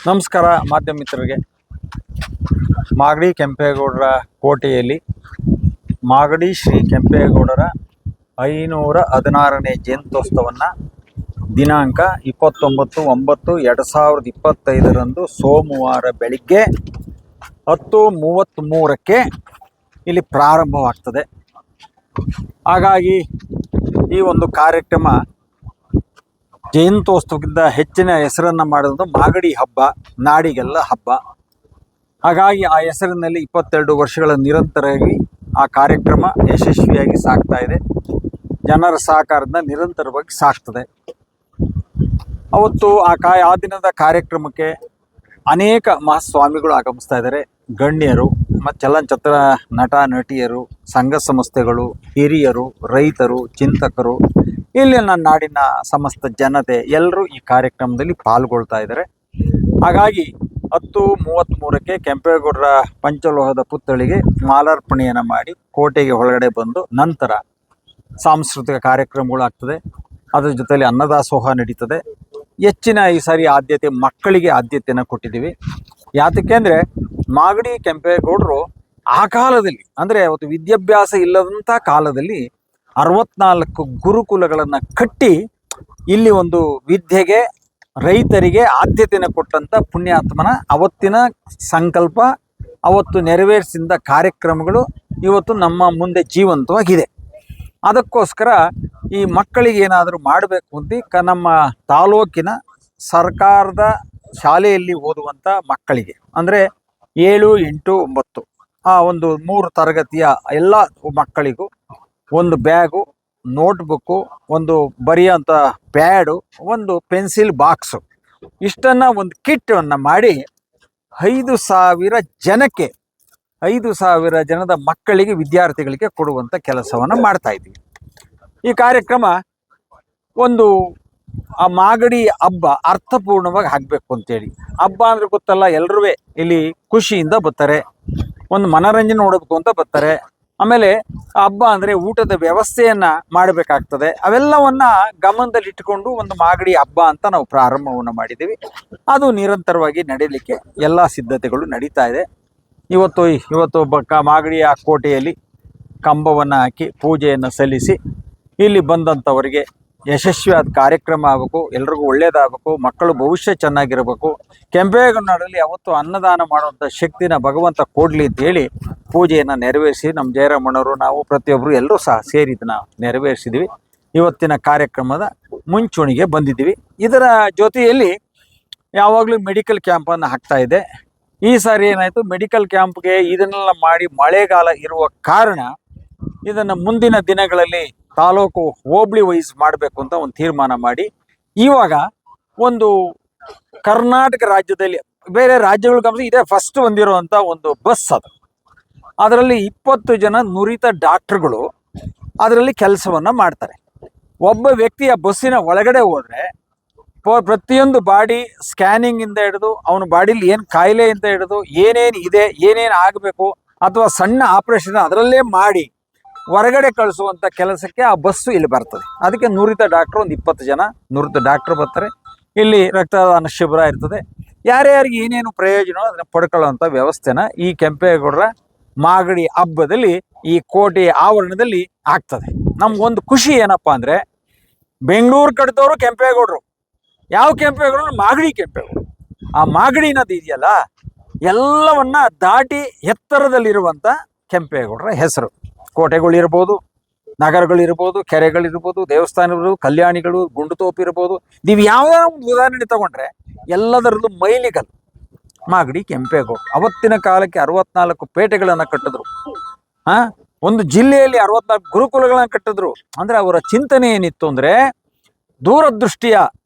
ನಮಸ್ಕಾರ ಮಾಧ್ಯಮ ಮಿತ್ರರಿಗೆ. ಮಾಗಡಿ ಕೆಂಪೇಗೌಡರ ಕೋಟೆಯಲ್ಲಿ ಮಾಗಡಿ ಶ್ರೀ ಕೆಂಪೇಗೌಡರ 516ನೇ ಜಯಂತ್ಯೋತ್ಸವವನ್ನು ದಿನಾಂಕ 29/9/2025 ಸೋಮವಾರ ಬೆಳಿಗ್ಗೆ 10:33ಕ್ಕೆ ಇಲ್ಲಿ ಪ್ರಾರಂಭವಾಗ್ತದೆ. ಹಾಗಾಗಿ ಈ ಒಂದು ಕಾರ್ಯಕ್ರಮ ಜಯಂತ್ಯೋತ್ಸವಕ್ಕಿಂತ ಹೆಚ್ಚಿನ ಹೆಸರನ್ನು ಮಾಡೋದು ಮಾಗಡಿ ಹಬ್ಬ, ನಾಡಿಗೆಲ್ಲ ಹಬ್ಬ. ಹಾಗಾಗಿ ಆ ಹೆಸರಿನಲ್ಲಿ 22 ವರ್ಷಗಳ ನಿರಂತರವಾಗಿ ಆ ಕಾರ್ಯಕ್ರಮ ಯಶಸ್ವಿಯಾಗಿ ಸಾಗ್ತಾ ಇದೆ. ಜನರ ಸಹಕಾರದಿಂದ ನಿರಂತರವಾಗಿ ಸಾಗ್ತದೆ. ಅವತ್ತು ಆ ದಿನದ ಕಾರ್ಯಕ್ರಮಕ್ಕೆ ಅನೇಕ ಮಹಾಸ್ವಾಮಿಗಳು ಆಗಮಿಸ್ತಾ ಇದ್ದಾರೆ. ಗಣ್ಯರು ಮತ್ತು ಚಲನಚಿತ್ರ ನಟ ನಟಿಯರು, ಸಂಘ ಸಂಸ್ಥೆಗಳು, ಹಿರಿಯರು, ರೈತರು, ಚಿಂತಕರು, ಇಲ್ಲಿನ ನಾಡಿನ ಸಮಸ್ತ ಜನತೆ ಎಲ್ಲರೂ ಈ ಕಾರ್ಯಕ್ರಮದಲ್ಲಿ ಪಾಲ್ಗೊಳ್ತಾ ಇದ್ದಾರೆ. ಹಾಗಾಗಿ 10:33ಕ್ಕೆ ಕೆಂಪೇಗೌಡರ ಪಂಚಲೋಹದ ಪುತ್ಥಳಿಗೆ ಮಾಲಾರ್ಪಣೆಯನ್ನು ಮಾಡಿ ಕೋಟೆಗೆ ಒಳಗಡೆ ಬಂದು ನಂತರ ಸಾಂಸ್ಕೃತಿಕ ಕಾರ್ಯಕ್ರಮಗಳು ಆಗ್ತದೆ. ಅದರ ಜೊತೆಯಲ್ಲಿ ಅನ್ನದಾಸೋಹ ನಡೀತದೆ. ಹೆಚ್ಚಿನ ಈ ಸಾರಿ ಆದ್ಯತೆ ಮಕ್ಕಳಿಗೆ ಆದ್ಯತೆಯನ್ನು ಕೊಟ್ಟಿದ್ದೀವಿ. ಯಾತಕ್ಕೆ ಅಂದರೆ ಮಾಗಡಿ ಕೆಂಪೇಗೌಡರು ಆ ಕಾಲದಲ್ಲಿ ಅಂದರೆ ಅವತ್ತು ವಿದ್ಯಾಭ್ಯಾಸ ಇಲ್ಲದಂಥ ಕಾಲದಲ್ಲಿ 64 ಗುರುಕುಲಗಳನ್ನು ಕಟ್ಟಿ ಇಲ್ಲಿ ಒಂದು ವಿದ್ಯೆಗೆ, ರೈತರಿಗೆ ಆದ್ಯತೆಯನ್ನು ಕೊಟ್ಟಂಥ ಪುಣ್ಯಾತ್ಮನ ಅವತ್ತಿನ ಸಂಕಲ್ಪ, ಅವತ್ತು ನೆರವೇರಿಸಿದ ಕಾರ್ಯಕ್ರಮಗಳು ಇವತ್ತು ನಮ್ಮ ಮುಂದೆ ಜೀವಂತವಾಗಿದೆ. ಅದಕ್ಕೋಸ್ಕರ ಈ ಮಕ್ಕಳಿಗೆ ಏನಾದರೂ ಮಾಡಬೇಕು ಅಂತ ನಮ್ಮ ತಾಲೂಕಿನ ಸರ್ಕಾರದ ಶಾಲೆಯಲ್ಲಿ ಓದುವಂಥ ಮಕ್ಕಳಿಗೆ ಅಂದರೆ 7, 8, 9 ಆ ಒಂದು 3 ತರಗತಿಯ ಎಲ್ಲ ಮಕ್ಕಳಿಗೂ ಒಂದು ಬ್ಯಾಗು, ನೋಟ್ಬುಕ್ಕು, ಒಂದು ಬರೆಯೋಂಥ ಪ್ಯಾಡು, ಒಂದು ಪೆನ್ಸಿಲ್ ಬಾಕ್ಸು, ಇಷ್ಟನ್ನು ಒಂದು ಕಿಟ್ಟನ್ನು ಮಾಡಿ 5,000 ಜನಕ್ಕೆ 5,000 ಜನದ ಮಕ್ಕಳಿಗೆ, ವಿದ್ಯಾರ್ಥಿಗಳಿಗೆ ಕೊಡುವಂಥ ಕೆಲಸವನ್ನು ಮಾಡ್ತಾಯಿದ್ವಿ. ಈ ಕಾರ್ಯಕ್ರಮ ಒಂದು ಆ ಮಾಗಡಿ ಹಬ್ಬ ಅರ್ಥಪೂರ್ಣವಾಗಿ ಆಗಬೇಕು ಅಂತೇಳಿ. ಹಬ್ಬ ಅಂದರೆ ಗೊತ್ತಲ್ಲ, ಎಲ್ಲರೂ ಇಲ್ಲಿ ಖುಷಿಯಿಂದ ಬರ್ತಾರೆ, ಒಂದು ಮನೋರಂಜನೆ ನೋಡಬೇಕು ಅಂತ ಬರ್ತಾರೆ. ಆಮೇಲೆ ಹಬ್ಬ ಅಂದರೆ ಊಟದ ವ್ಯವಸ್ಥೆಯನ್ನು ಮಾಡಬೇಕಾಗ್ತದೆ. ಅವೆಲ್ಲವನ್ನು ಗಮನದಲ್ಲಿಟ್ಟುಕೊಂಡು ಒಂದು ಮಾಗಡಿ ಹಬ್ಬ ಅಂತ ನಾವು ಪ್ರಾರಂಭವನ್ನು ಮಾಡಿದ್ದೀವಿ. ಅದು ನಿರಂತರವಾಗಿ ನಡೀಲಿಕ್ಕೆ ಎಲ್ಲ ಸಿದ್ಧತೆಗಳು ನಡೀತಾ ಇದೆ. ಇವತ್ತು ಮಾಗಡಿಯ ಕೋಟೆಯಲ್ಲಿ ಕಂಬವನ್ನು ಹಾಕಿ ಪೂಜೆಯನ್ನು ಸಲ್ಲಿಸಿ ಇಲ್ಲಿ ಬಂದಂಥವರಿಗೆ ಯಶಸ್ವಿಯಾದ ಕಾರ್ಯಕ್ರಮ ಆಗಬೇಕು, ಎಲ್ರಿಗೂ ಒಳ್ಳೆಯದಾಗಬೇಕು, ಮಕ್ಕಳು ಭವಿಷ್ಯ ಚೆನ್ನಾಗಿರಬೇಕು, ಕೆಂಪೇಗೌಡನಲ್ಲಿ ಯಾವತ್ತು ಅನ್ನದಾನ ಮಾಡುವಂಥ ಶಕ್ತಿನ ಭಗವಂತ ಕೊಡಲಿ ಅಂತೇಳಿ ಪೂಜೆಯನ್ನು ನೆರವೇರಿಸಿ ನಮ್ಮ ಜಯರಾಮಣ್ಣವರು, ನಾವು ಪ್ರತಿಯೊಬ್ಬರು ಎಲ್ಲರೂ ಸಹ ಸೇರಿ ಇದನ್ನು ನೆರವೇರಿಸಿದ್ವಿ. ಇವತ್ತಿನ ಕಾರ್ಯಕ್ರಮದ ಮುಂಚೂಣಿಗೆ ಬಂದಿದ್ದೀವಿ. ಇದರ ಜೊತೆಯಲ್ಲಿ ಯಾವಾಗಲೂ ಮೆಡಿಕಲ್ ಕ್ಯಾಂಪನ್ನು ಹಾಕ್ತಾ ಇದೆ. ಈ ಸಾರಿ ಏನಾಯಿತು, ಮೆಡಿಕಲ್ ಕ್ಯಾಂಪ್ಗೆ ಇದನ್ನೆಲ್ಲ ಮಾಡಿ ಮಳೆಗಾಲ ಇರುವ ಕಾರಣ ಇದನ್ನು ಮುಂದಿನ ದಿನಗಳಲ್ಲಿ ತಾಲೂಕು ಹೋಬಳಿ ವೈಸ್ ಮಾಡಬೇಕು ಅಂತ ಒಂದು ತೀರ್ಮಾನ ಮಾಡಿ ಇವಾಗ ಒಂದು ಕರ್ನಾಟಕ ರಾಜ್ಯದಲ್ಲಿ ಬೇರೆ ರಾಜ್ಯಗಳು ಗಮನಿಸಿ ಇದೇ ಫಸ್ಟ್ ಹೊಂದಿರುವಂಥ ಒಂದು ಬಸ್ ಅದು. ಅದರಲ್ಲಿ 20 ಜನ ನುರಿತ ಡಾಕ್ಟ್ರುಗಳು ಅದರಲ್ಲಿ ಕೆಲಸವನ್ನು ಮಾಡ್ತಾರೆ. ಒಬ್ಬ ವ್ಯಕ್ತಿಯ ಬಸ್ಸಿನ ಒಳಗಡೆ ಹೋದರೆ ಪ್ರತಿಯೊಂದು ಬಾಡಿ ಸ್ಕ್ಯಾನಿಂಗಿಂದ ಹಿಡಿದು ಅವನ ಬಾಡಿಲಿ ಏನು ಕಾಯಿಲೆ ಅಂತ ಹಿಡಿದು ಏನೇನು ಇದೆ, ಏನೇನು ಆಗಬೇಕು, ಅಥವಾ ಸಣ್ಣ ಆಪರೇಷನ್ ಅದರಲ್ಲೇ ಮಾಡಿ ಹೊರಗಡೆ ಕಳಿಸುವಂಥ ಕೆಲಸಕ್ಕೆ ಆ ಬಸ್ಸು ಇಲ್ಲಿ ಬರ್ತದೆ. ಅದಕ್ಕೆ ನುರಿತ ಡಾಕ್ಟ್ರು ಒಂದು 20 ಜನ ನುರಿತ ಡಾಕ್ಟ್ರು ಬರ್ತಾರೆ. ಇಲ್ಲಿ ರಕ್ತದಾನ ಶಿಬಿರ ಇರ್ತದೆ. ಯಾರ್ಯಾರಿಗೆ ಏನೇನು ಪ್ರಯೋಜನ ಅದನ್ನು ಪಡ್ಕೊಳ್ಳೋವಂಥ ವ್ಯವಸ್ಥೆನ ಈ ಕೆಂಪೇಗೌಡರ ಮಾಗಡಿ ಹಬ್ಬದಲ್ಲಿ ಈ ಕೋಟೆಯ ಆವರಣದಲ್ಲಿ ಆಗ್ತದೆ. ನಮ್ಗೊಂದು ಖುಷಿ ಏನಪ್ಪ ಅಂದರೆ, ಬೆಂಗಳೂರು ಕಡ್ದವರು ಕೆಂಪೇಗೌಡರು, ಯಾವ ಕೆಂಪೇಗೌಡರು? ಮಾಗಡಿ ಕೆಂಪೇಗೌಡರು. ಆ ಮಾಗಡಿ ನದಿ ಇದೆಯಲ್ಲ, ಎಲ್ಲವನ್ನ ದಾಟಿ ಎತ್ತರದಲ್ಲಿರುವಂಥ ಕೆಂಪೇಗೌಡರ ಹೆಸರು. ಕೋಟೆಗಳಿರ್ಬೋದು, ನಗರಗಳಿರ್ಬೋದು, ಕೆರೆಗಳಿರ್ಬೋದು, ದೇವಸ್ಥಾನ ಇರ್ಬೋದು, ಕಲ್ಯಾಣಿಗಳು, ಗುಂಡುತೋಪು ಇರ್ಬೋದು, ನೀವು ಯಾವ ಒಂದು ಉದಾಹರಣೆ ತಗೊಂಡ್ರೆ ಎಲ್ಲದರದ್ದು ಮೈಲಿಗಲ್ ಮಾಗಡಿ ಕೆಂಪೇಗೌಡರು. ಅವತ್ತಿನ ಕಾಲಕ್ಕೆ 64 ಪೇಟೆಗಳನ್ನು ಕಟ್ಟಿದ್ರು. ಒಂದು ಜಿಲ್ಲೆಯಲ್ಲಿ 64 ಗುರುಕುಲಗಳನ್ನು ಕಟ್ಟಿದ್ರು. ಅಂದರೆ ಅವರ ಚಿಂತನೆ ಏನಿತ್ತು ಅಂದರೆ, ದೂರದೃಷ್ಟಿಯ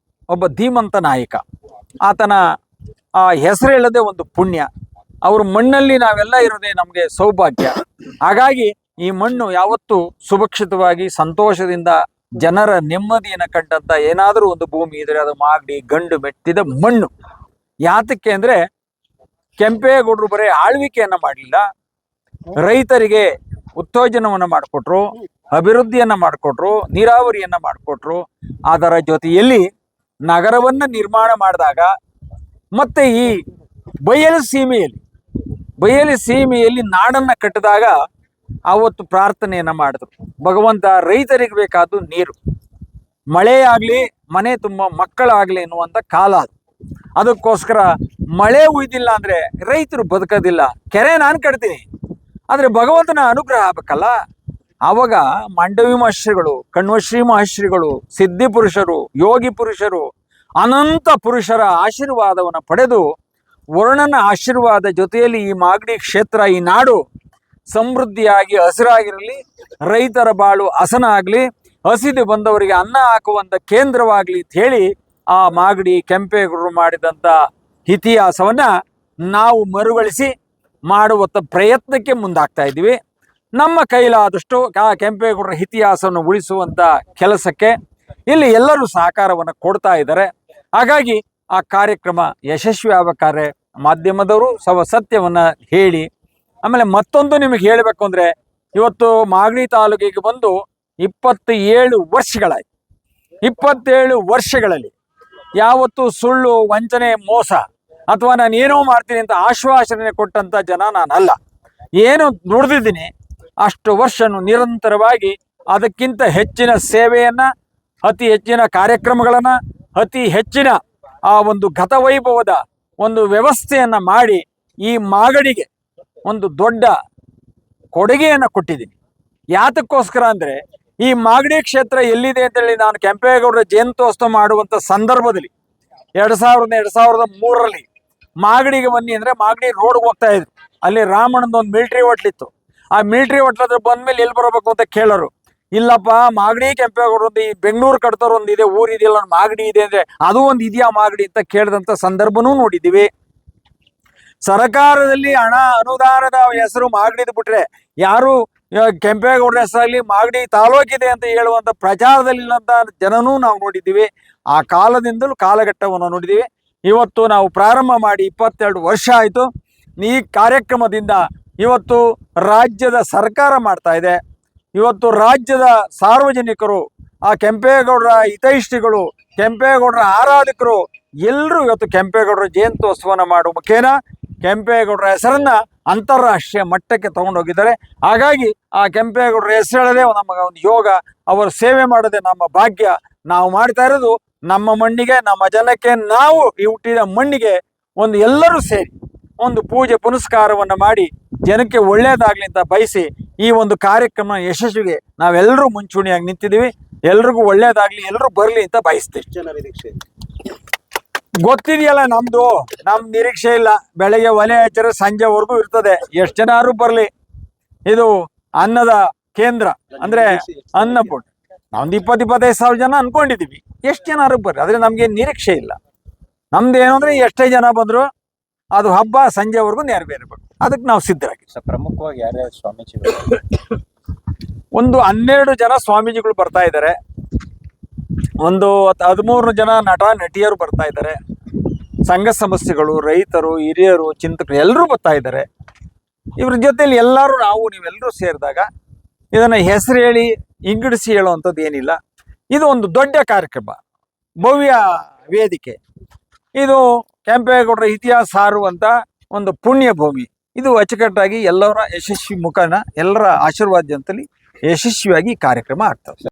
ಒಬ್ಬ ಧೀಮಂತ ನಾಯಕ. ಆತನ ಆ ಹೆಸರು ಹೇಳದೆ ಒಂದು ಪುಣ್ಯ. ಅವ್ರ ಮಣ್ಣಲ್ಲಿ ನಾವೆಲ್ಲ ಇರೋದೇ ನಮಗೆ ಸೌಭಾಗ್ಯ. ಹಾಗಾಗಿ ಈ ಮಣ್ಣು ಯಾವತ್ತೂ ಸುರಕ್ಷಿತವಾಗಿ ಸಂತೋಷದಿಂದ ಜನರ ನೆಮ್ಮದಿಯನ್ನು ಕಂಡಂಥ ಏನಾದರೂ ಒಂದು ಭೂಮಿ ಇದ್ರೆ ಅದು ಮಾಗಡಿ ಗಂಡು ಮೆಟ್ಟಿದ ಮಣ್ಣು. ಯಾತಕ್ಕೆ ಅಂದರೆ ಕೆಂಪೇಗೌಡರು ಬರೀ ಆಳ್ವಿಕೆಯನ್ನು ಮಾಡಲಿಲ್ಲ, ರೈತರಿಗೆ ಉತ್ತೇಜನವನ್ನು ಮಾಡಿಕೊಟ್ರು, ಅಭಿವೃದ್ಧಿಯನ್ನು ಮಾಡಿಕೊಟ್ರು, ನೀರಾವರಿಯನ್ನು ಮಾಡಿಕೊಟ್ರು. ಅದರ ಜೊತೆಯಲ್ಲಿ ನಗರವನ್ನು ನಿರ್ಮಾಣ ಮಾಡಿದಾಗ ಮತ್ತೆ ಈ ಬಯಲು ಸೀಮೆಯಲ್ಲಿ ನಾಡನ್ನ ಕಟ್ಟಿದಾಗ ಅವತ್ತು ಪ್ರಾರ್ಥನೆಯನ್ನ ಮಾಡಿದ್ರು. ಭಗವಂತ ರೈತರಿಗೆ ಬೇಕಾದ್ದು ನೀರು, ಮಳೆ ಆಗ್ಲಿ ಮನೆ ತುಂಬ ಮಕ್ಕಳಾಗ್ಲಿ ಎನ್ನುವಂತ ಕಾಲ ಅದು. ಅದಕ್ಕೋಸ್ಕರ ಮಳೆ ಉಯ್ದಿಲ್ಲ ಅಂದ್ರೆ ರೈತರು ಬದುಕೋದಿಲ್ಲ. ಕೆರೆ ನಾನು ಕಟ್ತೀನಿ ಆದ್ರೆ ಭಗವಂತನ ಅನುಗ್ರಹ ಆಗ್ಬೇಕಲ್ಲ. ಆವಾಗ ಮಾಂಡವಿ ಮಹರ್ಷಿಗಳು, ಕಣ್ವಶ್ರೀ ಮಹರ್ಷಿಗಳು, ಸಿದ್ಧಿ ಪುರುಷರು, ಯೋಗಿ ಪುರುಷರು, ಅನಂತ ಪುರುಷರ ಆಶೀರ್ವಾದವನ್ನು ಪಡೆದು ವರುಣನ ಆಶೀರ್ವಾದ ಜೊತೆಯಲ್ಲಿ ಈ ಮಾಗಡಿ ಕ್ಷೇತ್ರ, ಈ ನಾಡು ಸಮೃದ್ಧಿಯಾಗಿ ಹಸಿರಾಗಿರಲಿ, ರೈತರ ಬಾಳು ಹಸನ ಆಗಲಿ, ಹಸಿದು ಬಂದವರಿಗೆ ಅನ್ನ ಹಾಕುವಂಥ ಕೇಂದ್ರವಾಗಲಿ ಅಂತ ಹೇಳಿ ಆ ಮಾಗಡಿ ಕೆಂಪೇಗೌಡರು ಮಾಡಿದಂಥ ಇತಿಹಾಸವನ್ನ ನಾವು ಮರುಗಳಿಸಿ ಮಾಡುವಂಥ ಪ್ರಯತ್ನಕ್ಕೆ ಮುಂದಾಗ್ತಾ ಇದ್ದೀವಿ. ನಮ್ಮ ಕೈಲಾದಷ್ಟು ಆ ಕೆಂಪೇಗೌಡರ ಇತಿಹಾಸವನ್ನು ಉಳಿಸುವಂಥ ಕೆಲಸಕ್ಕೆ ಇಲ್ಲಿ ಎಲ್ಲರೂ ಸಹಕಾರವನ್ನು ಕೊಡ್ತಾ ಇದ್ದಾರೆ. ಹಾಗಾಗಿ ಆ ಕಾರ್ಯಕ್ರಮ ಯಶಸ್ವಿ ಆಗಬೇಕಾದ್ರೆ ಮಾಧ್ಯಮದವರು ಸತ್ಯವನ್ನ ಹೇಳಿ. ಆಮೇಲೆ ಮತ್ತೊಂದು ನಿಮಗೆ ಹೇಳಬೇಕು ಅಂದ್ರೆ, ಇವತ್ತು ಮಾಗಡಿ ತಾಲೂಕಿಗೆ ಬಂದು 27 ವರ್ಷಗಳಾಯ್ತು. 27 ವರ್ಷಗಳಲ್ಲಿ ಯಾವತ್ತು ಸುಳ್ಳು, ವಂಚನೆ, ಮೋಸ ಅಥವಾ ನಾನು ಏನೋ ಮಾಡ್ತೀನಿ ಅಂತ ಆಶ್ವಾಸನೆ ಕೊಟ್ಟಂತ ಜನ ನಾನಲ್ಲ. ಏನು ನುಡಿದಿದ್ದೀನಿ ಅಷ್ಟು ವರ್ಷನು ನಿರಂತರವಾಗಿ ಅದಕ್ಕಿಂತ ಹೆಚ್ಚಿನ ಸೇವೆಯನ್ನ, ಅತಿ ಹೆಚ್ಚಿನ ಕಾರ್ಯಕ್ರಮಗಳನ್ನ, ಅತಿ ಹೆಚ್ಚಿನ ಆ ಒಂದು ಗತವೈಭವದ ಒಂದು ವ್ಯವಸ್ಥೆಯನ್ನ ಮಾಡಿ ಈ ಮಾಗಡಿಗೆ ಒಂದು ದೊಡ್ಡ ಕೊಡುಗೆಯನ್ನು ಕೊಟ್ಟಿದ್ದೀನಿ. ಯಾತಕ್ಕೋಸ್ಕರ ಅಂದ್ರೆ, ಈ ಮಾಗಡಿ ಕ್ಷೇತ್ರ ಎಲ್ಲಿದೆ ಅಂತೇಳಿ ನಾನು ಕೆಂಪೇಗೌಡರ ಜಯಂತ್ಯೋತ್ಸವ ಮಾಡುವಂತ ಸಂದರ್ಭದಲ್ಲಿ 2003ರಲ್ಲಿ ಮಾಗಡಿಗೆ ಬನ್ನಿ ಅಂದ್ರೆ ಮಾಗಡಿ ರೋಡ್ಗೆ ಹೋಗ್ತಾ ಇದ್ರು. ಅಲ್ಲಿ ರಾಮಣ್ಣದ ಒಂದು ಮಿಲಿಟರಿ ಹೋಟ್ಲಿತ್ತು. ಆ ಮಿಲಿಟರಿ ಹೋಟ್ಲ ಹತ್ರ ಬಂದ್ಮೇಲೆ ಎಲ್ಲಿ ಬರಬೇಕು ಅಂತ ಕೇಳೋರು. ಇಲ್ಲಪ್ಪ, ಮಾಗಡಿ ಕೆಂಪೇಗೌಡರದ್ದು ಈ ಬೆಂಗಳೂರು ಕಟ್ತವ್ರು ಒಂದು ಇದೆ, ಊರು ಇದೆಯಲ್ಲ, ಮಾಗಡಿ ಇದೆ ಅಂದ್ರೆ ಅದು ಒಂದು ಇದೆಯಾ ಮಾಗಡಿ ಅಂತ ಕೇಳಿದಂತ ಸಂದರ್ಭನೂ ನೋಡಿದ್ದೀವಿ. ಸರ್ಕಾರದಲ್ಲಿ ಹಣ ಅನುದಾನದ ಹೆಸರು ಮಾಗಡಿದು ಬಿಟ್ರೆ ಯಾರು ಕೆಂಪೇಗೌಡರ ಹೆಸರಲ್ಲಿ ಮಾಗಡಿ ತಾಲೂಕಿದೆ ಅಂತ ಹೇಳುವಂತ ಪ್ರಚಾರದಲ್ಲಿಲ್ಲಂತ ಜನನೂ ನಾವು ನೋಡಿದ್ದೀವಿ. ಆ ಕಾಲದಿಂದಲೂ ಕಾಲಘಟ್ಟವನ್ನು ನೋಡಿದ್ದೀವಿ. ಇವತ್ತು ನಾವು ಪ್ರಾರಂಭ ಮಾಡಿ 22 ವರ್ಷ ಆಯಿತು. ಈ ಕಾರ್ಯಕ್ರಮದಿಂದ ಇವತ್ತು ರಾಜ್ಯದ ಸರ್ಕಾರ ಮಾಡ್ತಾ ಇದೆ. ಇವತ್ತು ರಾಜ್ಯದ ಸಾರ್ವಜನಿಕರು, ಆ ಕೆಂಪೇಗೌಡರ ಹಿತೈಷಿಗಳು, ಕೆಂಪೇಗೌಡರ ಆರಾಧಕರು ಎಲ್ಲರೂ ಇವತ್ತು ಕೆಂಪೇಗೌಡರ ಜಯಂತ್ಯೋತ್ಸವನ ಮಾಡುವ ಮುಖೇನ ಕೆಂಪೇಗೌಡರ ಹೆಸರನ್ನ ಅಂತಾರಾಷ್ಟ್ರೀಯ ಮಟ್ಟಕ್ಕೆ ತಗೊಂಡೋಗಿದ್ದಾರೆ. ಹಾಗಾಗಿ ಆ ಕೆಂಪೇಗೌಡರ ಹೆಸರಲ್ಲದೆ ನಮ್ಮ ಒಂದು ಯೋಗ, ಅವರ ಸೇವೆ ಮಾಡೋದೇ ನಮ್ಮ ಭಾಗ್ಯ. ನಾವು ಮಾಡ್ತಾ ಇರೋದು ನಮ್ಮ ಮಣ್ಣಿಗೆ, ನಮ್ಮ ಜನಕ್ಕೆ, ನಾವು ಈ ಹುಟ್ಟಿದ ಮಣ್ಣಿಗೆ ಒಂದು ಎಲ್ಲರೂ ಸೇರಿ ಒಂದು ಪೂಜೆ ಪುನಸ್ಕಾರವನ್ನು ಮಾಡಿ ಜನಕ್ಕೆ ಒಳ್ಳೇದಾಗ್ಲಿ ಅಂತ ಬಯಸಿ ಈ ಒಂದು ಕಾರ್ಯಕ್ರಮ ಯಶಸ್ವಿಗೆ ನಾವೆಲ್ಲರೂ ಮುಂಚೂಣಿಯಾಗಿ ನಿಂತಿದ್ದೀವಿ. ಎಲ್ರಿಗೂ ಒಳ್ಳೇದಾಗ್ಲಿ, ಎಲ್ಲರೂ ಬರಲಿ ಅಂತ ಬಯಸ್ತೀವಿ. ಗೊತ್ತಿದೆಯಲ್ಲ, ನಮ್ ನಿರೀಕ್ಷೆ ಇಲ್ಲ. ಬೆಳಗ್ಗೆ ಒಲೆ ಹಚ್ಚರೆ ಸಂಜೆವರೆಗೂ ಇರ್ತದೆ. ಎಷ್ಟು ಜನ ಬರ್ಲಿ, ಇದು ಅನ್ನದ ಕೇಂದ್ರ ಅಂದ್ರೆ ಅನ್ನಪೂರ್ಣ. ನಾವೊಂದು 20-25 ಸಾವಿರ ಜನ ಅನ್ಕೊಂಡಿದೀವಿ. ಎಷ್ಟು ಜನ ಬರ್ರಿ, ಆದ್ರೆ ನಮ್ಗೆ ನಿರೀಕ್ಷೆ ಇಲ್ಲ. ನಮ್ದು ಏನು ಅಂದ್ರೆ ಎಷ್ಟೇ ಜನ ಬಂದ್ರು ಅದು ಹಬ್ಬ ಸಂಜೆವರೆಗೂ ನೆರವೇರಬೇಕು. ಅದಕ್ಕೆ ನಾವು ಸಿದ್ಧರಾಗಿ. ಪ್ರಮುಖವಾಗಿ ಯಾರ್ಯಾರು ಸ್ವಾಮೀಜಿಗಳು? ಒಂದು 12 ಜನ ಸ್ವಾಮೀಜಿಗಳು ಬರ್ತಾ ಇದ್ದಾರೆ. ಒಂದು 13 ಜನ ನಟ ನಟಿಯರು ಬರ್ತಾ ಇದ್ದಾರೆ. ಸಂಘ ಸಂಸ್ಥೆಗಳು, ರೈತರು, ಹಿರಿಯರು, ಚಿಂತಕರು ಎಲ್ಲರೂ ಬರ್ತಾ ಇದ್ದಾರೆ. ಇವ್ರ ಜೊತೆಲಿ ನೀವೆಲ್ಲರೂ ಸೇರಿದಾಗ ಇದನ್ನ ಹೆಸರು ಹೇಳಿ ಇಂಗಿಡಿಸಿ ಹೇಳುವಂಥದ್ದು ಏನಿಲ್ಲ. ಇದು ಒಂದು ದೊಡ್ಡ ಕಾರ್ಯಕ್ರಮ, ಭವ್ಯ ವೇದಿಕೆ. ಇದು ಕೆಂಪೇಗೌಡರ ಇತಿಹಾಸ ಸಾರುವಂತ ಒಂದು ಪುಣ್ಯ ಭೂಮಿ. ಇದು ಅಚ್ಚುಕಟ್ಟಾಗಿ ಎಲ್ಲರ ಯಶಸ್ವಿ ಮುಖಾನ, ಎಲ್ಲರ ಆಶೀರ್ವಾದ ಜೊತೆಲಿ ಯಶಸ್ವಿಯಾಗಿ ಕಾರ್ಯಕ್ರಮ ಆಗ್ತವೆ.